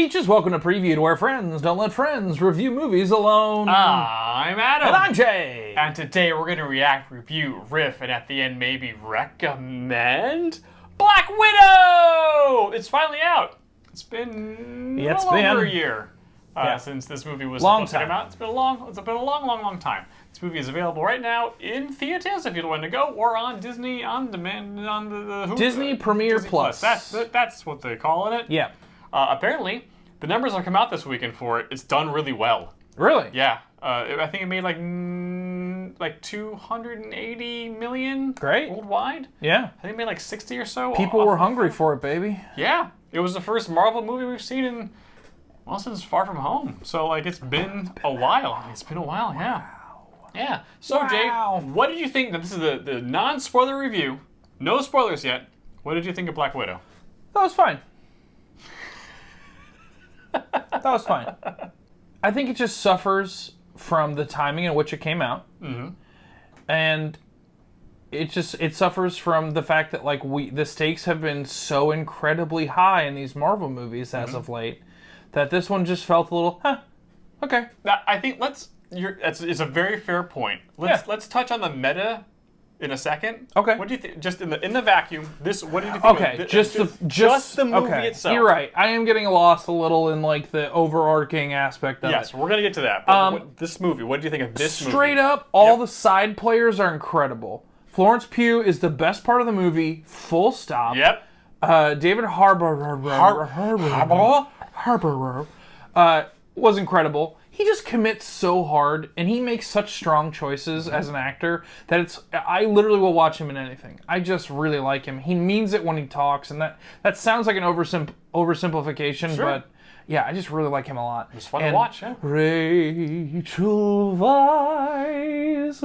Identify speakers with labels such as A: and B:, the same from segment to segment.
A: Peaches, welcome to Preview, where friends don't let friends review movies alone.
B: I'm Adam.
A: And I'm Jay.
B: And today we're going to react, review, riff, and at the end maybe recommend Black Widow! It's finally out. It's been over a year since this movie was supposed to come out. It's been a long time. This movie is available right now in theaters if you want to go, or on Disney On Demand, on the
A: Disney Premiere
B: Disney
A: Plus.
B: That's what they're calling it.
A: Yeah.
B: Apparently, the numbers that come out this weekend for it, it's done really well.
A: Really?
B: Yeah. I think it made like 280 million worldwide.
A: Yeah.
B: I think it made like 60 or so.
A: People were hungry for it, baby.
B: Yeah. It was the first Marvel movie we've seen since Far From Home. So, like, it's been a while. It's been a while, yeah. Wow. Yeah. So, Jay, what did you think? This is the non-spoiler review. No spoilers yet. What did you think of Black Widow?
A: That was fine. That was fine. I think it just suffers from the timing in which it came out.
B: Mm-hmm.
A: And it suffers from the fact that the stakes have been so incredibly high in these Marvel movies as of late that this one just felt a little, okay.
B: I think it's a very fair point. Let's touch on the meta in a second.
A: Okay.
B: What do you think? Just in the vacuum, what did you think?
A: Okay,
B: just the movie itself.
A: You're right. I am getting lost a little in the overarching aspect of it.
B: Yes, we're gonna get to that. But this movie, what do you think of this movie?
A: Straight up, all the side players are incredible. Florence Pugh is the best part of the movie. Full stop.
B: Yep.
A: David Harbour was incredible. He just commits so hard, and he makes such strong choices as an actor that I literally will watch him in anything. I just really like him. He means it when he talks, and that sounds like an oversimplification, but yeah, I just really like him a lot.
B: It was fun to watch, yeah.
A: Rachel Weisz,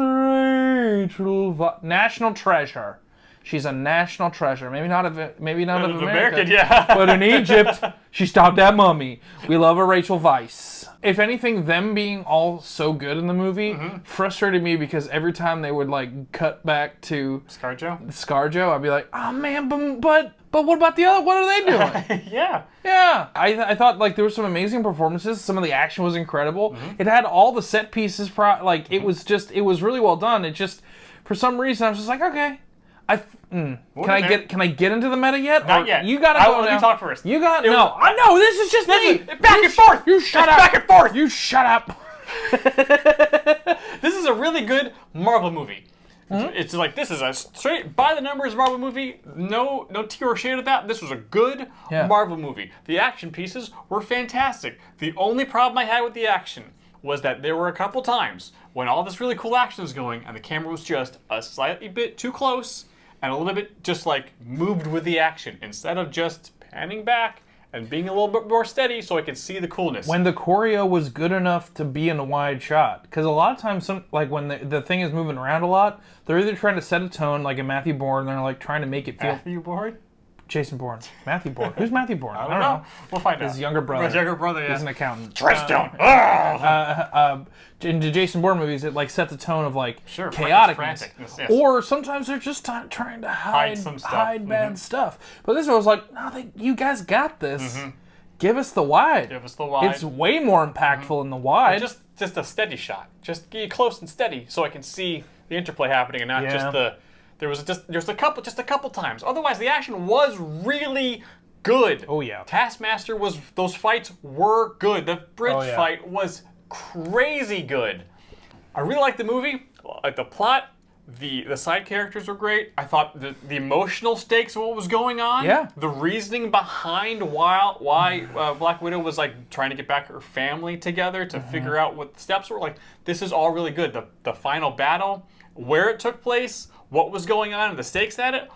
A: national treasure. She's a national treasure. Maybe not of America,
B: yeah.
A: But in Egypt, she stopped that mummy. We love a Rachel Weisz. If anything, them being all so good in the movie frustrated me because every time they would cut back to ScarJo, I'd be like, oh man, but what about the other? What are they doing?
B: Yeah.
A: I thought there were some amazing performances. Some of the action was incredible. It had all the set pieces. It was really well done. It just, for some reason, I was just like, okay. Can I get into the meta yet?
B: Not yet.
A: You gotta go now.
B: Let me talk first.
A: I know, this is just me.
B: Back and forth.
A: You shut up.
B: Back and forth.
A: You shut up.
B: This is a really good Marvel movie. It's this is a straight by the numbers Marvel movie. No tea or shade of that. This was a good Marvel movie. The action pieces were fantastic. The only problem I had with the action was that there were a couple times when all this really cool action was going and the camera was just a slightly bit too close and a little bit just moved with the action instead of just panning back and being a little bit more steady so I could see the coolness.
A: When the choreo was good enough to be in a wide shot. Because a lot of times, when the thing is moving around a lot, they're either trying to set a tone, like in Matthew Bourne, and they're trying to make it feel...
B: Matthew Bourne?
A: Jason Bourne. Matthew Bourne. Who's Matthew Bourne?
B: I don't know. We'll find out.
A: His younger brother.
B: Yeah.
A: He's an accountant.
B: Tristan!
A: In the Jason Bourne movies, it sets a tone of chaoticness.
B: Yes.
A: Or sometimes they're just trying to hide bad stuff. But this one was no, you guys got this. Give us the wide. It's way more impactful in the wide.
B: Just a steady shot. Just get close and steady so I can see the interplay happening and not just the... There's a couple times. Otherwise, the action was really good.
A: Oh yeah.
B: Taskmaster those fights were good. The bridge fight was crazy good. I really liked the movie. The plot, the side characters were great. I thought the emotional stakes of what was going on.
A: Yeah.
B: The reasoning behind why Black Widow was trying to get back her family together to figure out what the steps were. This is all really good. The final battle, where it took place, what was going on, and the stakes at it,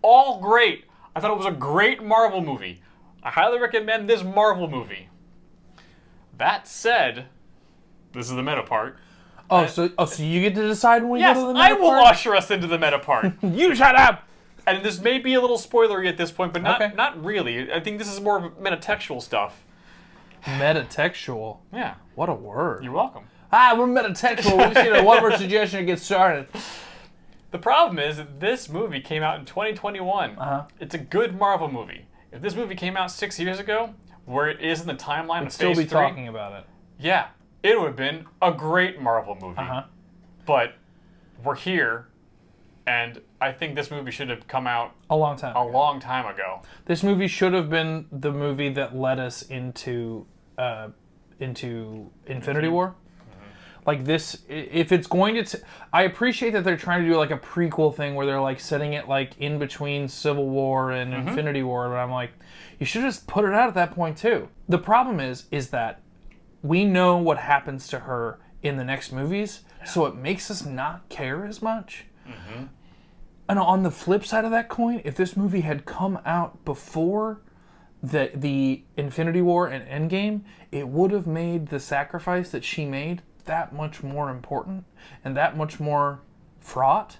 B: all great. I thought it was a great Marvel movie. I highly recommend this Marvel movie. That said, this is the meta part.
A: So you get to decide when we go to the meta
B: part? Yes, I will
A: part?
B: usher us into the meta part.
A: You shut up!
B: And this may be a little spoilery at this point, but not really. I think this is more of metatextual stuff.
A: Metatextual?
B: Yeah.
A: What a word.
B: You're welcome.
A: We're metatextual. We just need a one-word suggestion to get started.
B: The problem is that this movie came out in 2021.
A: Uh-huh.
B: It's a good Marvel movie. If this movie came out 6 years ago, where it is in the timeline of
A: Still
B: Phase
A: be
B: 3,
A: talking about it.
B: yeah, it would have been a great Marvel movie. But we're here, and I think this movie should have come out
A: A long time
B: ago.
A: This movie should have been the movie that led us into Infinity War. Like this, if it's going to, I appreciate that they're trying to do like a prequel thing where they're like setting it like in between Civil War and Infinity War, but I'm like, you should just put it out at that point too. The problem is that we know what happens to her in the next movies, so it makes us not care as much. And on the flip side of that coin, if this movie had come out before the Infinity War and Endgame, it would have made the sacrifice that she made that much more important and that much more fraught.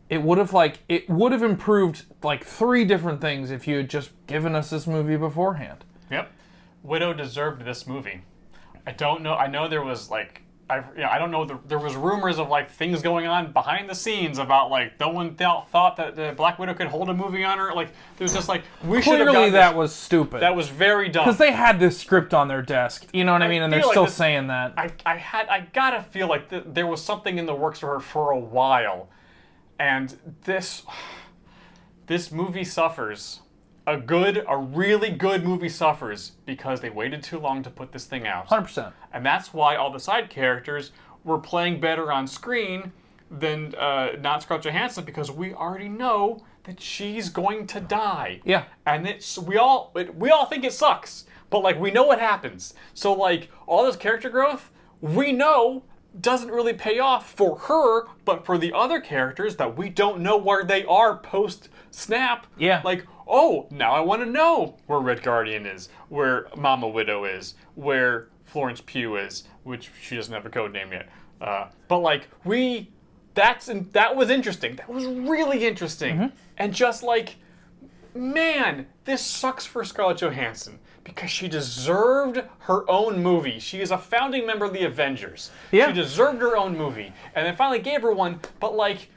A: It would have improved like 3 different things if you had just given us this movie beforehand.
B: Yep. Widow deserved this movie. I don't know. I know there was like I don't know. There was rumors of like things going on behind the scenes about like no one thought that the Black Widow could hold a movie on her. Like there was just like we should have
A: Clearly that was stupid.
B: That was very dumb.
A: Because they had this script on their desk. You know what I mean? And they're still saying that.
B: I gotta feel like there was something in the works for her for a while, and this movie suffers. A really good movie suffers because they waited too long to put this thing out.
A: 100%.
B: And that's why all the side characters were playing better on screen than not Scarlett Johansson, because we already know that she's going to die.
A: Yeah.
B: And we all think it sucks, but like we know what happens. So like all this character growth, we know doesn't really pay off for her, but for the other characters that we don't know where they are post snap.
A: Yeah.
B: Like, oh, now I want to know where Red Guardian is, where Mama Widow is, where Florence Pugh is, which she doesn't have a code name yet. But like that was interesting. That was really interesting. And just like, man, this sucks for Scarlett Johansson because she deserved her own movie. She is a founding member of the Avengers.
A: Yeah.
B: She deserved her own movie. And they finally gave her one, but like,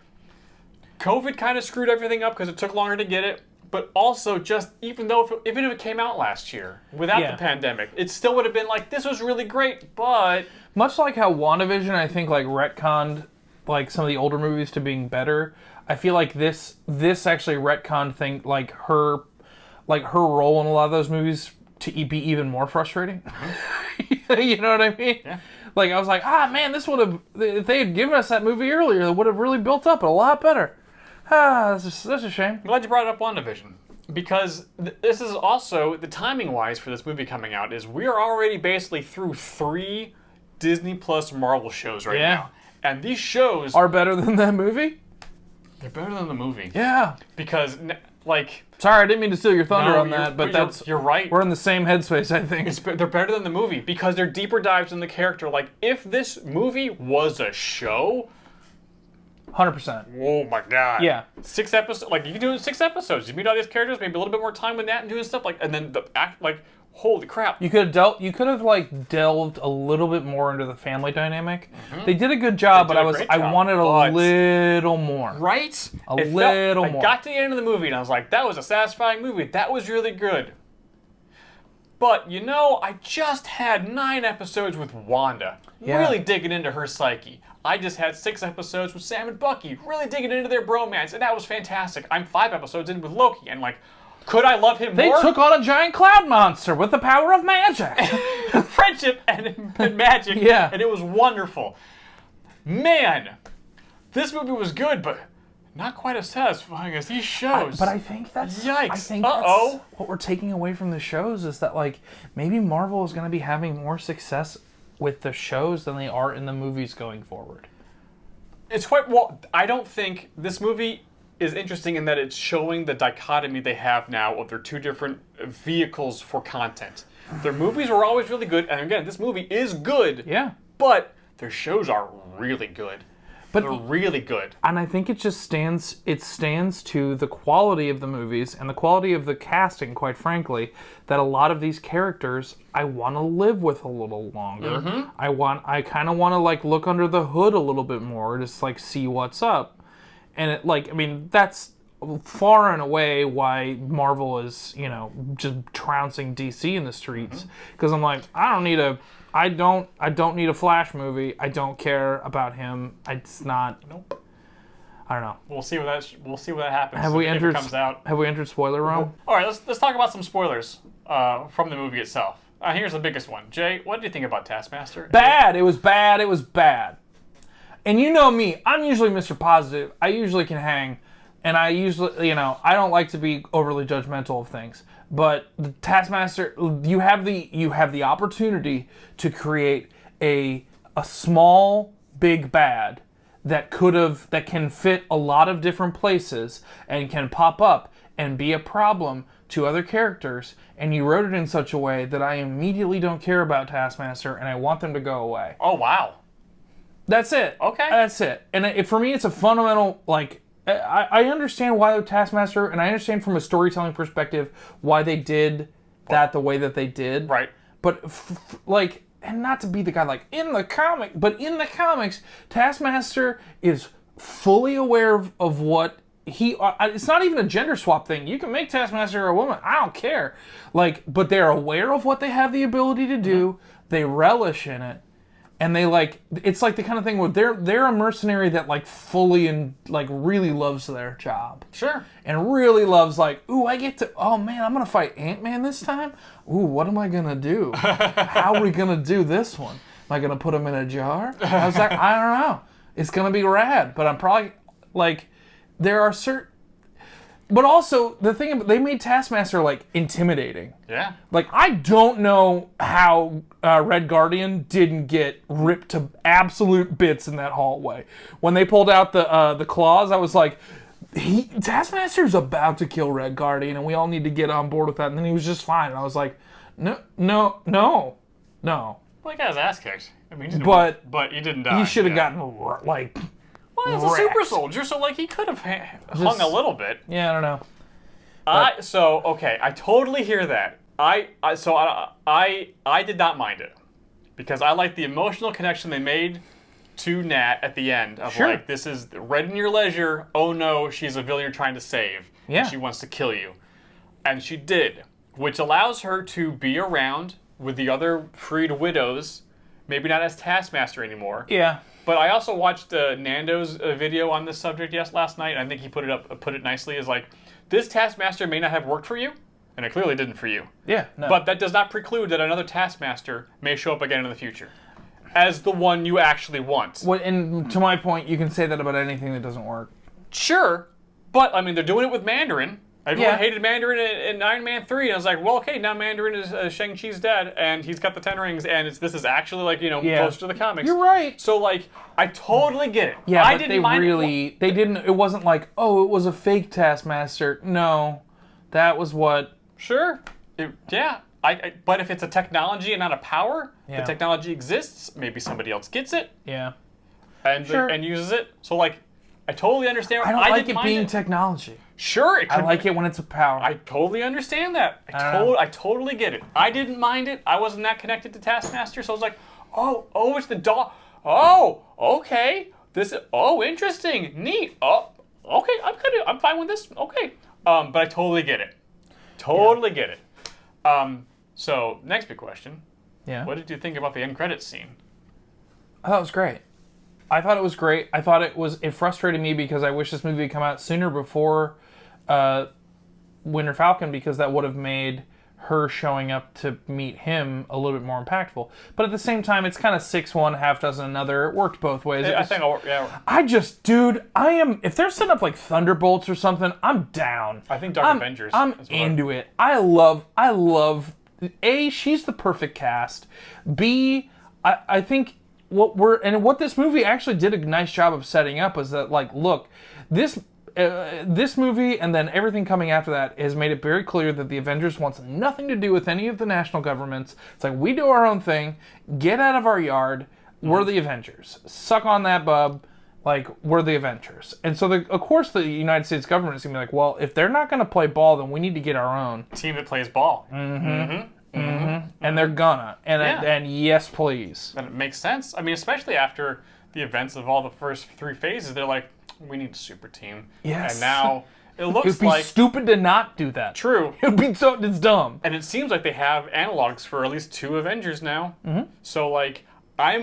B: COVID kind of screwed everything up because it took longer to get it. But also, just even if it came out last year without the pandemic, it still would have been like, this was really great, but...
A: Much like how WandaVision, I think, like, retconned like some of the older movies to being better, I feel like this actually retconned thing, like her role in a lot of those movies to be even more frustrating. You know what I mean?
B: Yeah.
A: Like, I was like, man, this would have... If they had given us that movie earlier, it would have really built up a lot better. That's a shame.
B: I'm glad you brought up WandaVision, because this is also, the timing-wise for this movie coming out, is we are already basically through 3 Disney Plus Marvel shows right now. And these shows...
A: Are better than that movie?
B: They're better than the movie.
A: Yeah.
B: Because, like...
A: Sorry, I didn't mean to steal your thunder on that, but
B: you're right.
A: We're in the same headspace, I think.
B: They're better than the movie, because they're deeper dives in the character. Like, if this movie was a show...
A: 100%.
B: Oh my god.
A: Yeah.
B: 6 episodes. Like, you can do it in 6 episodes. You meet all these characters, maybe a little bit more time with that and doing stuff. Like, and then the act, like, holy crap.
A: You could have like delved a little bit more into the family dynamic. They did a good job, but I wanted a little more.
B: Right?
A: A little more.
B: I got to the end of the movie and I was like, that was a satisfying movie. That was really good. But, you know, I just had 9 episodes with Wanda.
A: Yeah.
B: Really digging into her psyche. I just had 6 episodes with Sam and Bucky. Really digging into their bromance, and that was fantastic. I'm 5 episodes in with Loki, and like, could I love him more?
A: They took on a giant cloud monster with the power of magic.
B: Friendship and magic.
A: Yeah.
B: And it was wonderful. Man, this movie was good, but not quite as satisfying as these shows.
A: But I think that's...
B: Yikes.
A: I think that's what we're taking away from the shows is that, like, maybe Marvel is going to be having more success with the shows than they are in the movies going forward.
B: It's quite... Well, I don't think this movie is interesting in that it's showing the dichotomy they have now of their 2 different vehicles for content. Their movies were always really good, and again, this movie is good.
A: Yeah.
B: But their shows are really good. But they're really good.
A: And I think it just stands to the quality of the movies and the quality of the casting, quite frankly, that a lot of these characters I want to live with a little longer. I kind of want to like look under the hood a little bit more, just like see what's up. And it, like, I mean, that's far and away why Marvel is, just trouncing DC in the streets. Because I'm like, I don't need a Flash movie. I don't care about him. It's not.
B: Nope.
A: I don't know.
B: We'll see what that happens.
A: Have we
B: if
A: entered?
B: It comes out.
A: Have we entered spoiler realm?
B: All right, let's talk about some spoilers from the movie itself. Here's the biggest one. Jay, what did you think about Taskmaster?
A: Bad. It was bad. It was bad. And you know me. I'm usually Mr. Positive. I usually can hang, and I usually, I don't like to be overly judgmental of things. But the Taskmaster, you have the opportunity to create a small big bad that can fit a lot of different places and can pop up and be a problem to other characters, and you wrote it in such a way that I immediately don't care about Taskmaster and I want them to go away.
B: Oh, wow.
A: That's it.
B: Okay.
A: That's it. And for me, it's a fundamental, I understand why the Taskmaster, and I understand from a storytelling perspective why they did that the way that they did.
B: Right.
A: But, and not to be the guy in the comics, Taskmaster is fully aware of what it's not even a gender swap thing. You can make Taskmaster a woman. I don't care. But they're aware of what they have the ability to do. Mm-hmm. They relish in it. And they it's the kind of thing where they're a mercenary that fully and really loves their job.
B: Sure.
A: And really loves oh man, I'm gonna fight Ant-Man this time? Ooh, what am I gonna do? How are we gonna do this one? Am I gonna put him in a jar? I was like, I don't know. It's gonna be rad, but I'm probably there are certain. But also, the thing about they made Taskmaster intimidating.
B: Yeah.
A: I don't know how Red Guardian didn't get ripped to absolute bits in that hallway. When they pulled out the claws, I was like, Taskmaster's about to kill Red Guardian, and we all need to get on board with that. And then he was just fine. And I was like, no.
B: Well, he got his ass kicked. I mean, but he didn't die.
A: He should have gotten
B: Well, he's a super soldier, so he could have hung a little bit.
A: Yeah, I don't know.
B: I totally hear that. I did not mind it because I like the emotional connection they made to Nat at the end of this is Red in your leisure. Oh no, she's a villain you're trying to save.
A: Yeah.
B: And she wants to kill you, and she did, which allows her to be around with the other freed widows. Maybe not as Taskmaster anymore.
A: Yeah.
B: But I also watched Nando's video on this subject last night. I think he put it nicely as this Taskmaster may not have worked for you, and it clearly didn't for you.
A: Yeah, no.
B: But that does not preclude that another Taskmaster may show up again in the future as the one you actually want.
A: And to my point, you can say that about anything that doesn't work.
B: Sure, but I mean they're doing it with Mandarin. Everyone hated Mandarin in Iron Man 3, and I was like, well, okay, now Mandarin is Shang-Chi's dead, and he's got the 10 rings, and this is actually close to the comics.
A: You're right.
B: So I totally get it.
A: Yeah,
B: I
A: but they didn't. It wasn't it was a fake Taskmaster. No, that was what.
B: Sure. But if it's a technology and not a power, the technology exists. Maybe somebody else gets it.
A: Yeah.
B: And uses it. So I totally understand.
A: I don't like it being technology.
B: Sure,
A: I like it when it's a power.
B: I totally understand that. I totally get it. I didn't mind it. I wasn't that connected to Taskmaster, so I was like, oh, it's the dog. Oh, okay. Interesting, neat. Oh, okay. I'm fine with this. Okay. But I totally get it. Totally get it. So next big question.
A: Yeah.
B: What did you think about the end credits scene?
A: I thought it was great. I thought it was great. I thought it frustrated me because I wish this movie had come out sooner before Winter Falcon, because that would have made her showing up to meet him a little bit more impactful. But at the same time, it's kind of 6-1, half dozen another. It worked both ways. If they're setting up Thunderbolts or something, I'm down.
B: I think Dark Avengers.
A: I'm into it. I love, A, she's the perfect cast. B, I think what this movie actually did a nice job of setting up is that, look, this movie and then everything coming after that has made it very clear that the Avengers wants nothing to do with any of the national governments. It's we do our own thing. Get out of our yard. We're the Avengers. Suck on that, bub. We're the Avengers. And so, of course, the United States government is going to be well, if they're not going to play ball, then we need to get our own.
B: Team that plays ball.
A: And they're gonna. And yes, please.
B: And it makes sense. I mean, especially after the events of all the first 3 phases, they're we need a super team.
A: Yes.
B: And now It
A: It
B: looks
A: would be
B: like
A: stupid to not do that.
B: true.
A: It would be so it's dumb.
B: And it seems like they have analogs for at least 2 Avengers now.
A: Mm-hmm.
B: So like I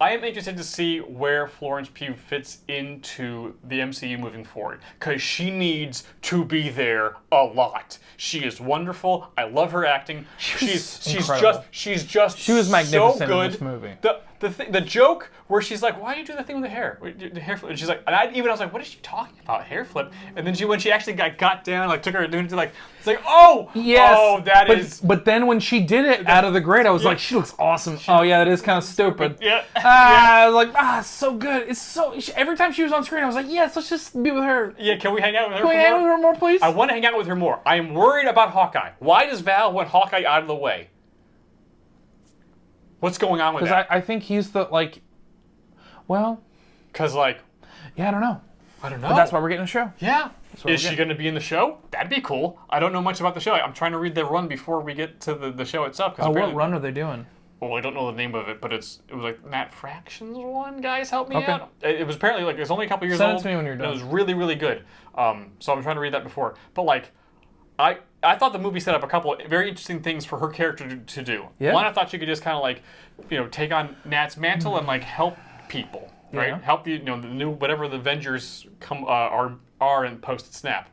B: am interested to see where Florence Pugh fits into the MCU moving forward, because she needs to be there a lot. She is wonderful. I love her acting. She's
A: incredible.
B: She
A: was magnificent
B: so good
A: in this movie.
B: The joke where she's like, "Why do you do the thing with the hair? The hair flip?" And she's like, and I was like, "What is she talking about? Hair flip?" And then when she actually got down, like took her doing it, like it's like, "Oh,
A: yes,
B: oh, that is."
A: But then when she did it out of the grate, I was like, she looks awesome. Oh yeah, that is kind of stupid.
B: Yeah.
A: I was like, it's so good. It's so. Every time she was on screen, I was like, yes, let's just be with her.
B: Yeah, can we hang out with her?
A: Can we hang out with her more, please?
B: I want to hang out with her more. I am worried about Hawkeye. Why does Val want Hawkeye out of the way? What's going on with that?
A: Because I think he's the well,
B: Because like,
A: yeah, I don't know.
B: I don't know.
A: But that's why we're getting a show.
B: Yeah.
A: what
B: Is she going to be in the show? That'd be cool. I don't know much about the show. I'm trying to read the run before we get to the show itself.
A: Oh, what run are they doing?
B: Well, I don't know the name of it, but it was like Matt Fraction's one. Guys, help me out. It was apparently like it was only a couple years old.
A: Send it to me when you're done.
B: It was really, really good. So I'm trying to read that before. But like, I thought the movie set up a couple of very interesting things for her character to do.
A: Yeah.
B: One, I thought she could just kind of like, take on Nat's mantle and like help people, right?
A: Yeah.
B: Help the new whatever the Avengers are in post Snap.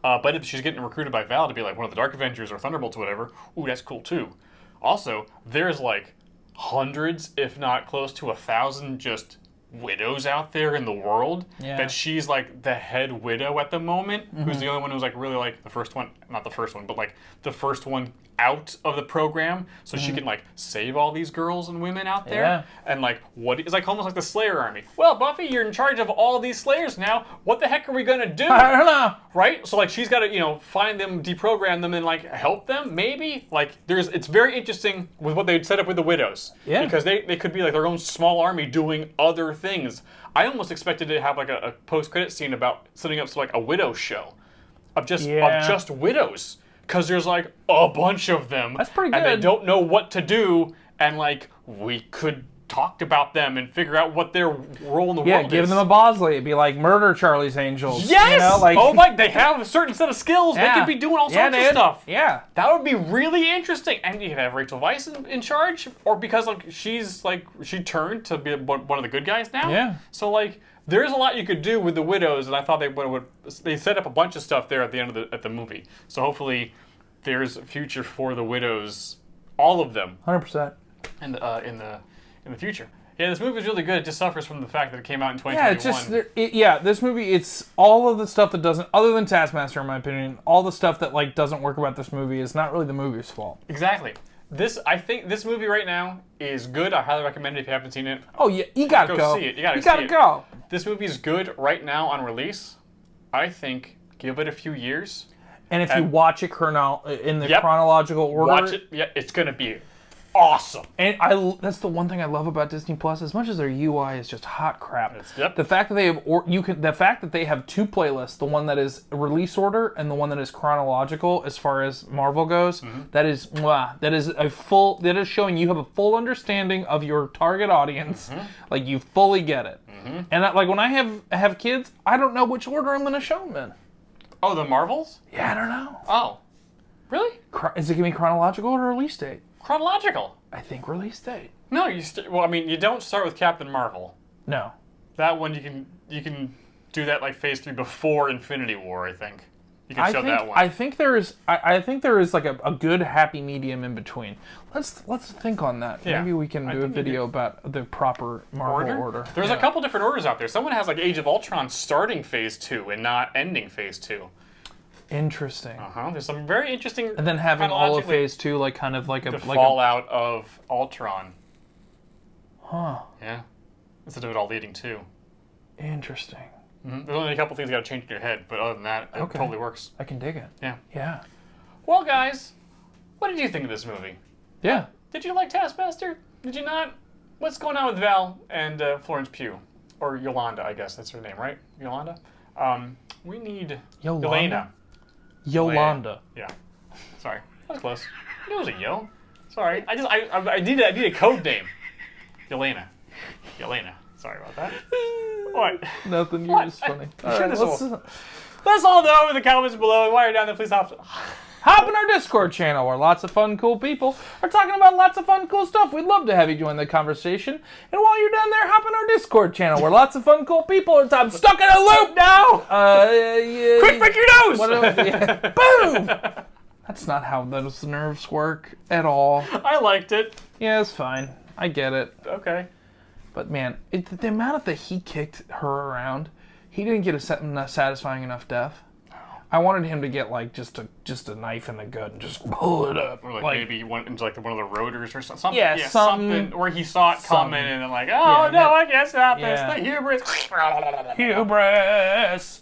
B: But if she's getting recruited by Val to be like one of the Dark Avengers or Thunderbolts or whatever, ooh, that's cool too. Also, there's like hundreds, if not close to 1,000, just widows out there in the world.
A: Yeah.
B: That she's like the head widow at the moment, who's the only one who's like really like the first one, not the first one, but like the first one out of the program, so she can like save all these girls and women out there.
A: Yeah.
B: And like it's like almost like the Slayer army. Well, Buffy, you're in charge of all these Slayers now. What the heck are we gonna do?
A: I don't know.
B: Right? So like she's got to find them, deprogram them, and like help them. Maybe like it's very interesting with what they set up with the widows.
A: Yeah.
B: Because they could be like their own small army doing other things. I almost expected to have like a post-credit scene about setting up like a widow show of just widows. Because there's like a bunch of them.
A: That's pretty
B: And they
A: good.
B: don't know what to do. And like we could talk about them and figure out what their role in the world is.
A: Yeah, give them a Bosley. It'd be like murder Charlie's Angels.
B: Yes!
A: Oh
B: my, they have a certain set of skills.
A: Yeah.
B: They could be doing all sorts of stuff.
A: Yeah.
B: That would be really interesting. And you could have Rachel Weisz in charge. Or because she turned to be one of the good guys now.
A: Yeah.
B: So like there's a lot you could do with the widows, and I thought they set up a bunch of stuff there at the end of the movie. So hopefully there's a future for the widows, all of them,
A: 100%.
B: in the future. Yeah, this movie is really good. It just suffers from the fact that it came out in 2021.
A: Yeah, it's just this movie. It's all of the stuff that doesn't, other than Taskmaster, in my opinion, all the stuff that like doesn't work about this movie is not really the movie's fault.
B: Exactly. I think this movie right now is good. I highly recommend it if you haven't seen it.
A: Oh yeah, you gotta go.
B: See it. You gotta
A: gotta go.
B: This movie is good right now on release. I think give it a few years.
A: And if you watch it in the chronological order,
B: watch it. Yeah, it's gonna be awesome.
A: And that's the one thing I love about Disney Plus. As much as their UI is just hot crap, the fact that they have the fact that they have 2 playlists, the one that is release order and the one that is chronological as far as Marvel goes, that is showing you have a full understanding of your target audience. Like you fully get it. And like when I have kids, I don't know which order I'm going to show them in.
B: Oh, the Marvels?
A: Yeah, I don't know.
B: Oh, really?
A: Is it going to be chronological or release date?
B: Chronological.
A: I think release date.
B: No, you don't start with Captain Marvel.
A: No.
B: That one you can do that like Phase 3 before Infinity War. I think you can show that one.
A: I think there is like a good happy medium in between. Let's think on that.
B: Yeah.
A: Maybe we can do a video about the proper Marvel order.
B: There's a couple different orders out there. Someone has like Age of Ultron starting Phase 2 and not ending Phase 2.
A: Interesting.
B: There's some very interesting.
A: And then having all of Phase 2 like kind of like
B: the fallout of Ultron.
A: Huh.
B: Yeah. Instead of it all leading to.
A: Interesting.
B: There's only a couple things you got to change in your head, but other than that, it totally works.
A: I can dig it.
B: Yeah.
A: Yeah.
B: Well, guys, what did you think of this movie?
A: Yeah.
B: Did you like Taskmaster? Did you not? What's going on with Val and Florence Pugh? Or Yolanda, I guess that's her name, right? Yolanda? We need Yelena.
A: Yolanda.
B: Yeah. Sorry. That was close. It was a yo. Sorry. I need a code name. Yelena. Sorry about that. What?
A: Nothing. You're just funny.
B: I'm sure this will Let us all know in the comments below. And while you're down there, please
A: hop in our Discord channel where lots of fun, cool people are talking about lots of fun, cool stuff. We'd love to have you join the conversation. And while you're down there, hop in our Discord channel where lots of fun, cool people are talking. I'm stuck in a loop now!
B: Quick, break your nose!
A: Boom! That's not how those nerves work at all.
B: I liked it.
A: Yeah, it's fine. I get it.
B: Okay.
A: But man, the amount that he kicked her around, he didn't get a satisfying enough death. I wanted him to get like just a knife in the gut and just pull it up,
B: or like maybe he went into like one of the rotors or something.
A: Yeah,
B: something where he saw it coming and then like, oh no, I can't stop this. The hubris.
A: Hubris.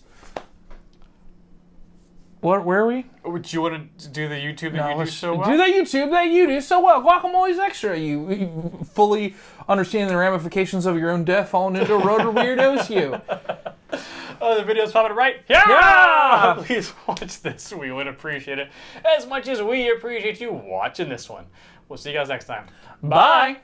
A: Where are we?
B: Would you want to do the YouTube that you do so well?
A: Do the YouTube that you do so well. Guacamole's extra. You fully understanding the ramifications of your own death, falling into a rotor weirdos. You.
B: Oh, the video's popping right. Yeah! Please watch this. We would appreciate it as much as we appreciate you watching this one. We'll see you guys next time. Bye.